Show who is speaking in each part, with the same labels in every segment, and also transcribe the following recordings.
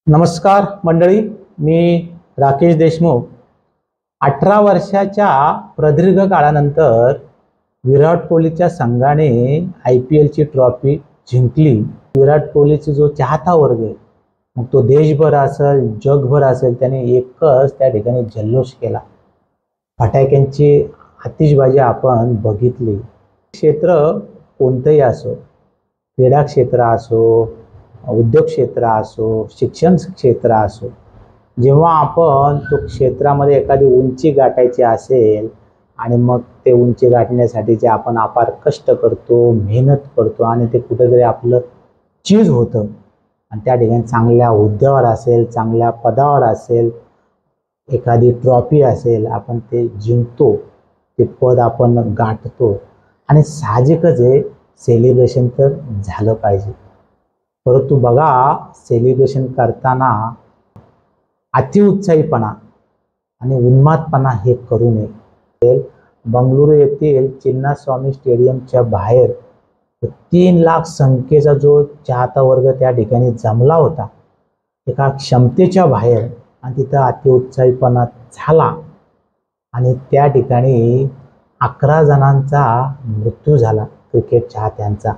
Speaker 1: नमस्कार मंडळी, मी राकेश देशमुख। 18 वर्षाच्या प्रदीर्घ काळानंतर विराट कोहलीच्या संघाने IPLची ट्रॉफी जिंकली। विराट कोहलीचा जो चाहता वर्ग आहे, मग तो देशभर असेल जगभर असेल, त्याने एकच त्या ठिकाणी जल्लोष केला। फटाक्यांची आतिषबाजी आपण बघितली। क्षेत्र कोणतेही असो, क्रीडा क्षेत्र असो, उद्योग क्षेत्र असो, शिक्षण क्षेत्र असो, जेव्हा आपण तो क्षेत्रामध्ये एखादी उंची गाठायची असेल आणि मग ते उंची गाठण्यासाठी जे आपण अपार कष्ट करतो, मेहनत करतो आणि ते कुठेतरी आपलं चीज होतं आणि त्या ठिकाणी चांगल्या हुद्द्यावर असेल, चांगल्या पदावर असेल, एखादी ट्रॉफी असेल, आपण ते जिंकतो, ते पद आपण गाठतो आणि साहजिकच आहे सेलिब्रेशन तर झालं पाहिजे। परंतु बघा, सेलिब्रेशन करताना अतिउत्साहीपणा आणि उन्मादपणा हे करू नये। बंगळुरू येथील चिन्नास्वामी स्टेडियमच्या बाहेर 3 लाख संख्येचा जो चाहता वर्ग त्या ठिकाणी जमला होता, एका क्षमतेच्या बाहेर, आणि तिथं अतिउत्साहीपणा झाला आणि त्या ठिकाणी 11 जणांचा मृत्यू झाला क्रिकेट चाहत्यांचा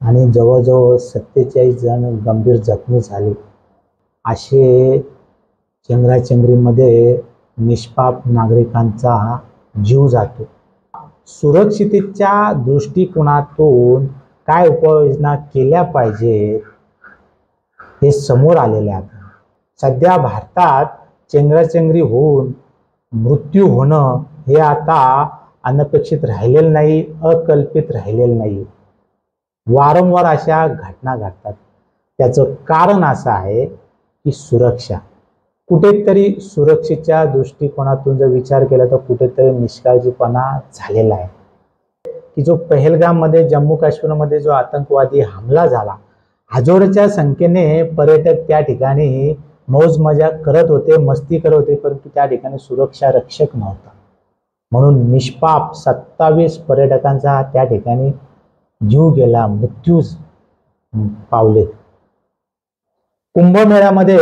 Speaker 1: आणि जवळजवळ 47 जण गंभीर जखमी झाले। असे चेंगराचेंगरीमध्ये निष्पाप नागरिकांचा जीव जातो। सुरक्षिततेच्या दृष्टिकोनातून काय उपाययोजना केल्या पाहिजेत हे समोर आलेले आहे। सध्या भारतात चेंगराचेंगरी होऊन मृत्यू होणं हे आता अनपेक्षित राहिलेलं नाही, अकल्पित राहिलेलं नाही। वारंवार अशा घटना घडतात। त्याचं कारण असं आहे की सुरक्षा कुठेतरी, सुरक्षेच्या दृष्टिकोनातून जर विचार केला तर कुठेतरी निष्काळजीपणा झालेला आहे। की जो पहलगाममध्ये, जम्मू काश्मीरमध्ये जो आतंकवादी हमला झाला, हजारोच्या संख्येने पर्यटक त्या ठिकाणी मौज मजा करत होते, मस्ती करत होते, परंतु त्या ठिकाणी सुरक्षा रक्षक नव्हता, म्हणून निष्पाप 27 पर्यटकांचा त्या ठिकाणी जीव गेला, मृत्यू पावले। कुंभमेळ्यामध्ये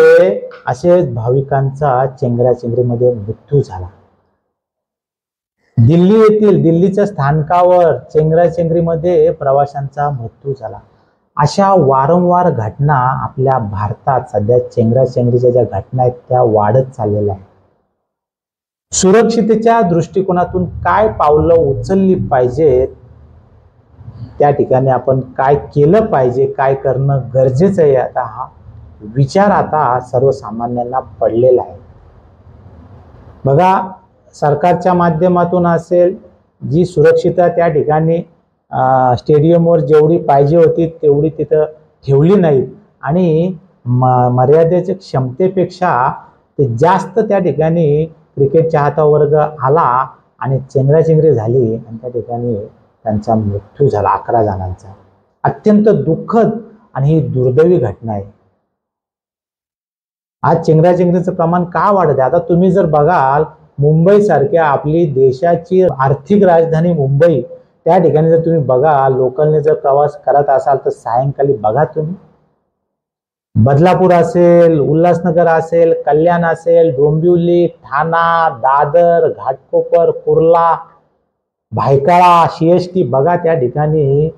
Speaker 1: असेच भाविकांचा चेंगराचेंगरीमध्ये मृत्यू झाला। दिल्ली येथील दिल्लीच्या स्थानकावर चेंगराचेंगरीमध्ये प्रवाशांचा मृत्यू झाला। अशा वारंवार घटना आपल्या भारतात सध्या चेंगराचेंगरीच्या ज्या घटना आहेत त्या वाढत चाललेल्या आहेत। सुरक्षिततेच्या दृष्टिकोनातून काय पावलं उचलली पाहिजेत, त्या ठिकाणी आपण काय केलं पाहिजे, काय करणं गरजेचं आहे, आता हा विचार आता सर्वसामान्यांना पडलेला आहे। बघा, सरकारच्या माध्यमातून असेल, जी सुरक्षितता त्या ठिकाणी स्टेडियमवर जेवढी पाहिजे होती तेवढी तिथं ठेवली नाही आणि मर्यादेच्या क्षमतेपेक्षा ते जास्त त्या ठिकाणी क्रिकेट चाहता वर्ग आला आणि चेंगराचेंगरी झाली आणि त्या ठिकाणी त्यांचा मृत्यू झाला 11 जणांचा। अत्यंत दुःखद आणि ही दुर्दैवी घटना आहे। आज चेंगराचेंगरीचं प्रमाण का वाढत आहे? आता तुम्ही जर बघाल, मुंबई सारख्या आपली देशाची आर्थिक राजधानी मुंबई, त्या ठिकाणी जर तुम्ही बघा, लोकलने जर प्रवास करत असाल तर सायंकाळी बघा तुम्ही, बदलापूर असेल, उल्हासनगर असेल, कल्याण असेल, डोंबिवली, ठाणा, दादर, घाटकोपर, कुर्ला, भायखळा, CST बघा, त्या ठिकाणी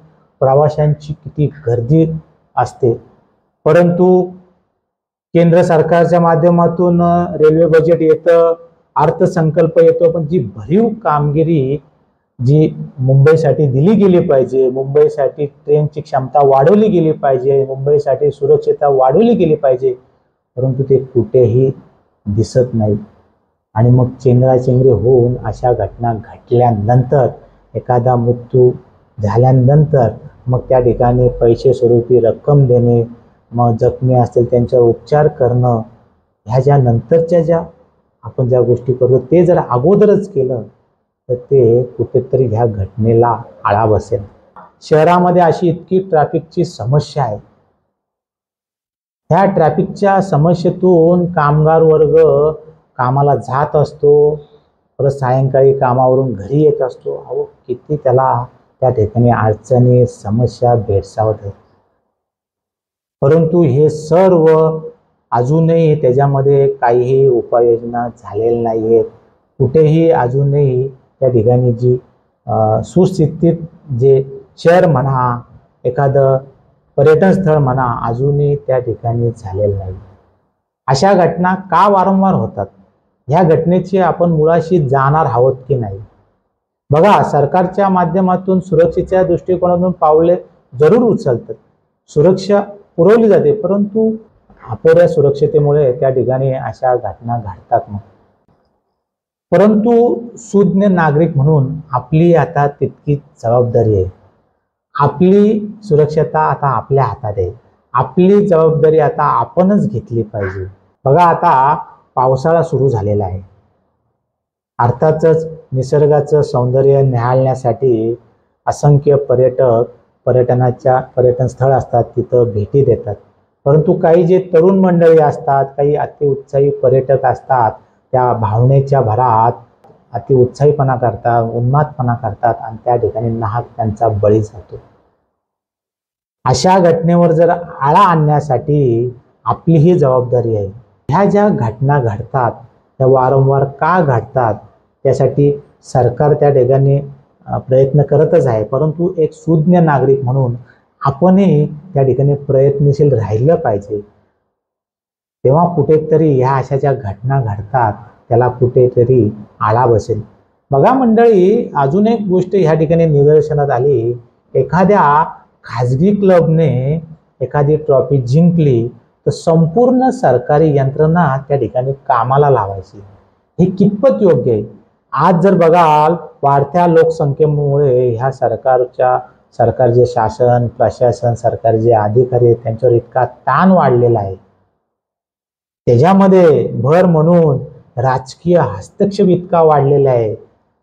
Speaker 1: प्रवाशांची किती गर्दी असते। परंतु केंद्र सरकारच्या माध्यमातून रेल्वे बजेट येतं, अर्थसंकल्प येतो, पण जी भरीव कामगिरी जी मुंबईसाठी दिली गेली पाहिजे, मुंबईसाठी ट्रेनची क्षमता वाढवली गेली पाहिजे, मुंबईसाठी सुरक्षितता वाढवली गेली पाहिजे, परंतु ते कुठेही दिसत नाही। आणि मग चेंगराचेंगरी होऊन अशा घटना घडल्यानंतर, एखादा मृत्यू झाल्यानंतर मग त्या ठिकाणी पैसे स्वरूपी रक्कम देणे, मग जखमी असतील त्यांच्यावर उपचार करणं, ह्या ज्या नंतरच्या ज्या आपण ज्या गोष्टी करतो ते जर अगोदरच केलं तर ते कुठेतरी ह्या घटनेला आळा बसेल। शहरामध्ये अशी इतकी ट्रॅफिकची समस्या आहे, ह्या ट्रॅफिकच्या समस्येतून कामगार वर्ग कामाला जात असतो, परत सायंकाळी कामावरून घरी येत असतो। अहो, किती त्याला त्या ठिकाणी अडचणी, समस्या भेडसावत आहेत। परंतु हे सर्व अजूनही त्याच्यामध्ये काहीही उपाययोजना झालेल्या नाही आहेत. कुठेही अजूनही त्या ठिकाणी जी सुस्थितीत जे शहर म्हणा, एखादं पर्यटन स्थळ म्हणा, अजूनही त्या ठिकाणी झालेलं नाही. अशा घटना का वारंवार होतात? ह्या घटनेची आपण मुळाशी जाणार आहोत की नाही? बघा, सरकारच्या माध्यमातून सुरक्षेच्या दृष्टिकोनातून पावले जरूर उचलतात, सुरक्षा पुरवली जाते, परंतु अपुऱ्या सुरक्षतेमुळे त्या ठिकाणी अशा घटना घडतात. परंतु सुज्ञ नागरिक म्हणून आपली आता तितकीच जबाबदारी आहे. आपली सुरक्षता आता आपल्या हातात आहे. आपली जबाबदारी आता आपणच घेतली पाहिजे. बघा, आता पावसाळा सुरू झालेला आहे. अर्थातच निसर्गाचं सौंदर्य निहाळण्यासाठी असंख्य पर्यटक पर्यटन स्थळ असतात, तिथं भेटी देतात. परंतु काही जे तरुण मंडळी असतात, काही अतिउत्साही पर्यटक असतात, त्या भावनेच्या भरात अतिउत्साहीपणा करतात, उन्मादपणा करतात आणि त्या ठिकाणी नाहक त्यांचा बळी जातो. अशा घटनेवर जर आळा आणण्यासाठी आपली ही जबाबदारी आहे. ह्या ज्या घटना घडतात त्या वारंवार का घडतात, त्यासाठी सरकार त्या ठिकाणी प्रयत्न करतच आहे, परंतु एक सुज्ञ नागरिक म्हणून आपणही त्या ठिकाणी प्रयत्नशील राहिलं पाहिजे. तेव्हा कुठेतरी ह्या अशा ज्या घटना घडतात त्याला कुठेतरी आळा बसेल. बघा मंडळी, अजून एक गोष्ट ह्या ठिकाणी निदर्शनात आली. एखाद्या खाजगी क्लबने एखादी ट्रॉफी जिंकली तर संपूर्ण सरकारी यंत्रणा त्या ठिकाणी कामाला लावायची. हे कितपत योग्य आहे? आज जर बघाल, वाढत्या लोकसंख्येमुळे ह्या सरकारचे शासन प्रशासन, सरकारी जे अधिकारी आहेत त्यांच्यावर इतका ताण वाढलेला आहे. त्याच्यामध्ये भर म्हणून राजकीय हस्तक्षेप इतका वाढलेला आहे.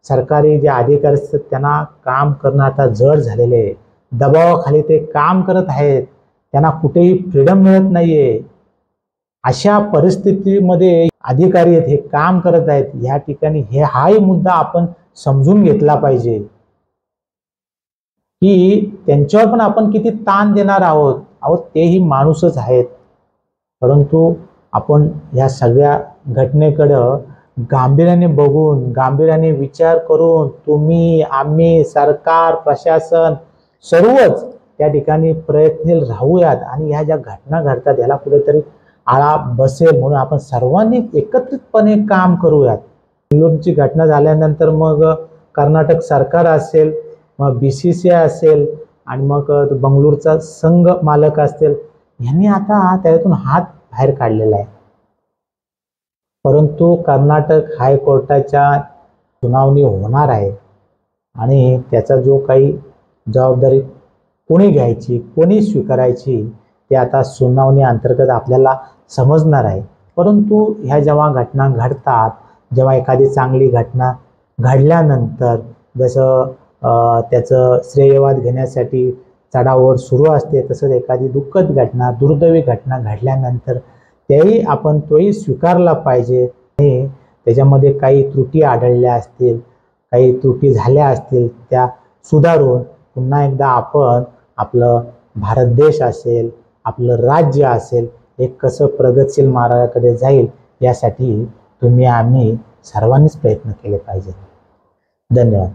Speaker 1: सरकारी जे अधिकारी असतात त्यांना काम करणं आता जड झालेले आहे. दबावाखाली ते काम करत आहेत, त्यांना कुठेही फ्रीडम मिळत नाहीये. अशा परिस्थितीमध्ये अधिकारी आहेत हे काम करत आहेत. या ठिकाणी हाही मुद्दा आपण समजून घेतला पाहिजे की त्यांच्यावर पण आपण किती ताण देणार आहोत. तेही माणूसच आहेत. परंतु आपण या सगळ्या घटनेकडं गांभीर्याने बघून, गांभीर्याने विचार करून तुम्ही, आम्ही, सरकार, प्रशासन सर्वच त्या ठिकाणी प्रयत्नशील राहूयात आणि ह्या ज्या घटना घडतात याला कुठेतरी आळा बसेल म्हणून आपण सर्वांनी एकत्रितपणे काम करूयात. बंगळुरूची घटना झाल्यानंतर मग कर्नाटक सरकार असेल, मग BCCI असेल आणि मग बंगळुरूचा संघ मालक असतील, यांनी आता त्यातून हात बाहेर काढलेला आहे. परंतु कर्नाटक हायकोर्टाच्या सुनावणी होणार आहे आणि त्याचा जो काही जबाबदारी कोणी घ्यायची, कोणी स्वीकारायची, ते आता सुनावणी अंतर्गत आपल्याला समजणार आहे. परंतु ह्या जेव्हा घटना घडतात, जेव्हा एखादी चांगली घटना घडल्यानंतर जसं त्याचं श्रेयवाद घेण्यासाठी चढाओढ सुरू असते, तसंच एखादी दुःखद घटना, दुर्दैवी घटना घडल्यानंतर तोही स्वीकारला पाहिजे. आणि त्याच्यामध्ये काही त्रुटी आढळल्या असतील, काही त्रुटी झाल्या असतील, त्या सुधारून पुन्हा एकदा आपण आपलं भारत देश असेल, आपलं राज्य असेल, एक कसं प्रगतशील मार्गाकडे जाईल यासाठी तुम्ही आम्ही सर्वांनीच प्रयत्न केले पाहिजे. धन्यवाद.